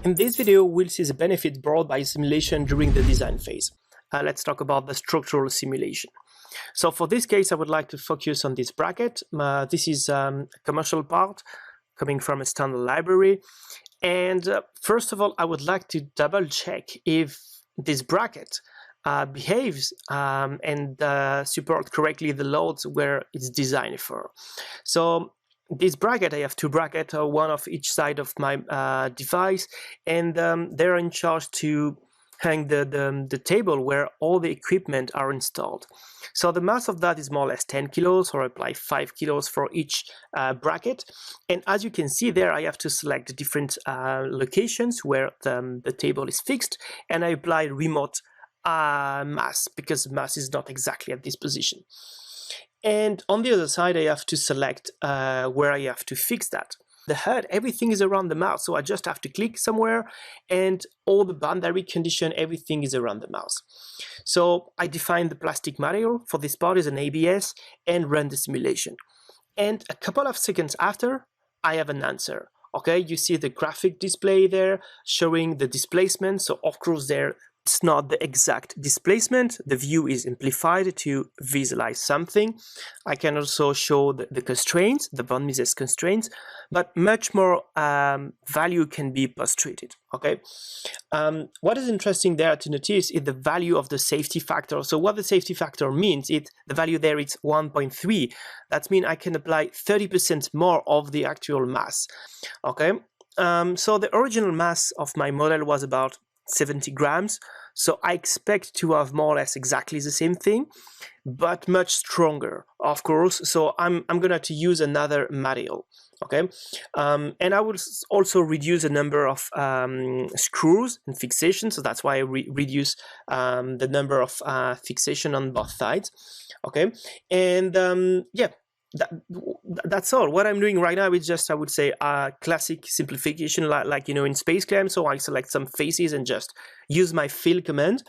In this video, we'll see the benefits brought by simulation during the design phase. Let's talk about the structural simulation. So for this case, I would like to focus on this bracket. This is a commercial part coming from a standard library. And first of all, I would like to double check if this bracket behaves and support correctly the loads where it's designed for. So this bracket, I have two brackets, one of each side of my device, and they're in charge to hang the table where all the equipment are installed. So the mass of that is more or less 10 kilos, or apply 5 kilos for each bracket. And as you can see there, I have to select the different locations where the table is fixed, and I apply remote mass, because mass is not exactly at this position. And on the other side, I have to select where I have to fix that. The HUD, everything is around the mouse, so I just have to click somewhere, and all the boundary condition, everything is around the mouse. So I define the plastic material for this part is an ABS and run the simulation. And a couple of seconds after, I have an answer. Okay, you see the graphic display there showing the displacement. So of course there, it's not the exact displacement. The view is amplified to visualize something. I can also show the constraints, the von Mises constraints, but much more value can be postulated. Okay. What is interesting there to notice is the value of the safety factor. So what the safety factor means, the value there is 1.3. That means I can apply 30% more of the actual mass. Okay. So the original mass of my model was about 70 grams, so I expect to have more or less exactly the same thing, but much stronger, of course. So I'm gonna to use another material, okay, and I will also reduce the number of screws and fixation. So that's why I reduce the number of fixation on both sides, okay, and yeah. That's all. What I'm doing right now is just, I would say, a classic simplification, like you know, in Space Clam. So I select some faces and just use my fill command.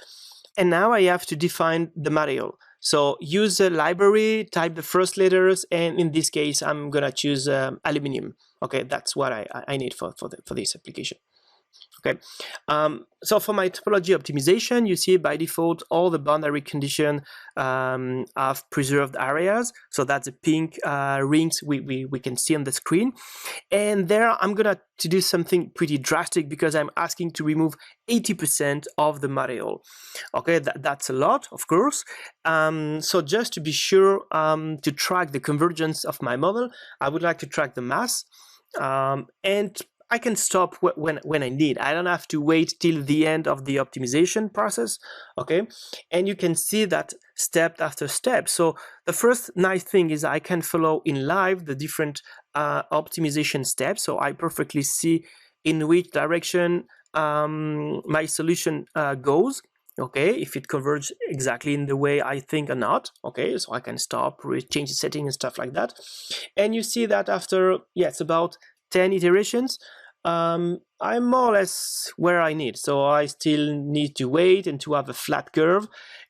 And now I have to define the material. So use the library, type the first letters, and in this case, I'm gonna choose aluminum. Okay, that's what I need for this application. Okay, so for my topology optimization, you see by default all the boundary condition have preserved areas. So that's the pink rings we can see on the screen. And there I'm gonna to do something pretty drastic, because I'm asking to remove 80% of the material. Okay, that's a lot, of course. So just to be sure to track the convergence of my model, I would like to track the mass, and I can stop when I need. I don't have to wait till the end of the optimization process, okay? And you can see that step after step. So the first nice thing is I can follow in live the different optimization steps. So I perfectly see in which direction my solution goes, okay? If it converges exactly in the way I think or not, okay? So I can stop, change the setting and stuff like that. And you see that after, yeah, it's about 10 iterations, I'm more or less where I need. So I still need to wait and to have a flat curve.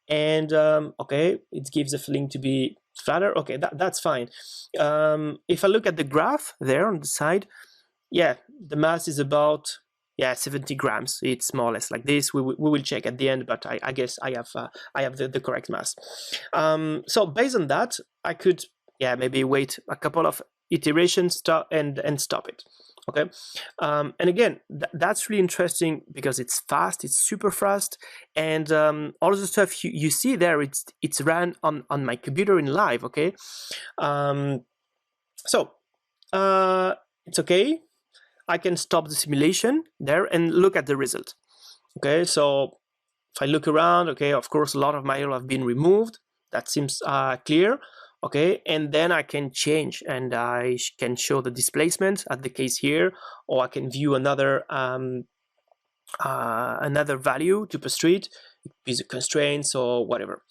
And okay, it gives the feeling to be flatter. Okay, that's fine. If I look at the graph there on the side, yeah, the mass is about 70 grams. It's more or less like this. We will check at the end, but I guess I have the correct mass. So based on that, I could maybe wait a couple of iterations and stop it. Okay, and again, that's really interesting because it's fast, it's super fast, and all the stuff you see there, it's ran on my computer in live. Okay, so it's okay. I can stop the simulation there and look at the result. Okay, so if I look around, okay, of course a lot of material have been removed. That seems clear. Okay, and then I can change and I can show the displacement at the case here, or I can view another value to postulate, be the constraints or whatever.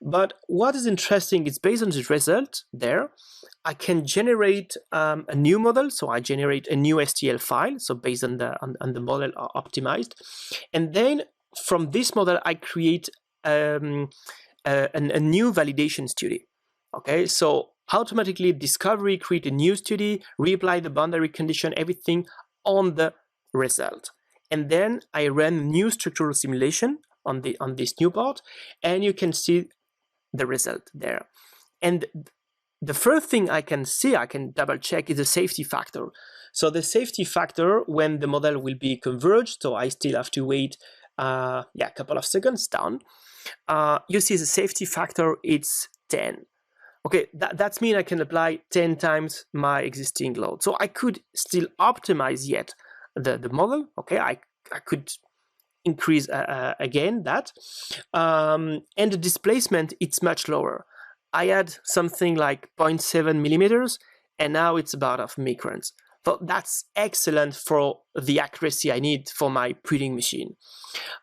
But what is interesting is based on the result there, I can generate a new model. So I generate a new STL file, so based on the model optimized, and then from this model I create a new validation study. Okay, so automatically Discovery create a new study, reapply the boundary condition, everything on the result. and then I ran new structural simulation on this new part, and you can see the result there. And the first thing I can see, I can double check, is the safety factor. So the safety factor when the model will be converged, so I still have to wait a couple of seconds down. You see the safety factor, it's 10. Okay, that's mean I can apply 10 times my existing load. So I could still optimize yet the model. Okay, I could increase again that. And the displacement, it's much lower. I had something like 0.7 millimeters, and now it's about of microns. So that's excellent for the accuracy I need for my printing machine.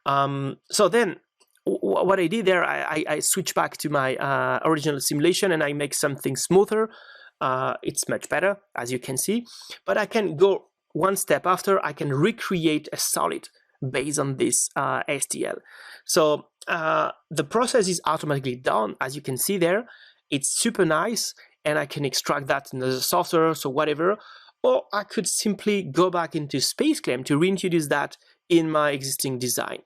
So then what I did there, I switched back to my original simulation and I make something smoother. It's much better, as you can see, but I can go one step after. I can recreate a solid based on this STL. So the process is automatically done, as you can see there. It's super nice, and I can extract that in the software, so whatever. Or I could simply go back into SpaceClaim to reintroduce that in my existing design.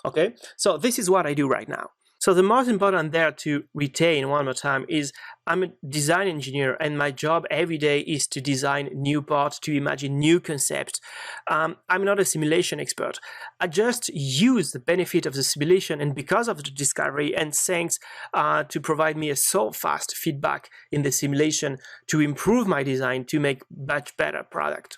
Okay, so this is what I do right now. So the most important there to retain one more time is I'm a design engineer, and my job every day is to design new parts, to imagine new concepts. I'm not a simulation expert. I just use the benefit of the simulation and because of the discovery and thanks to provide me a so fast feedback in the simulation to improve my design to make much better product.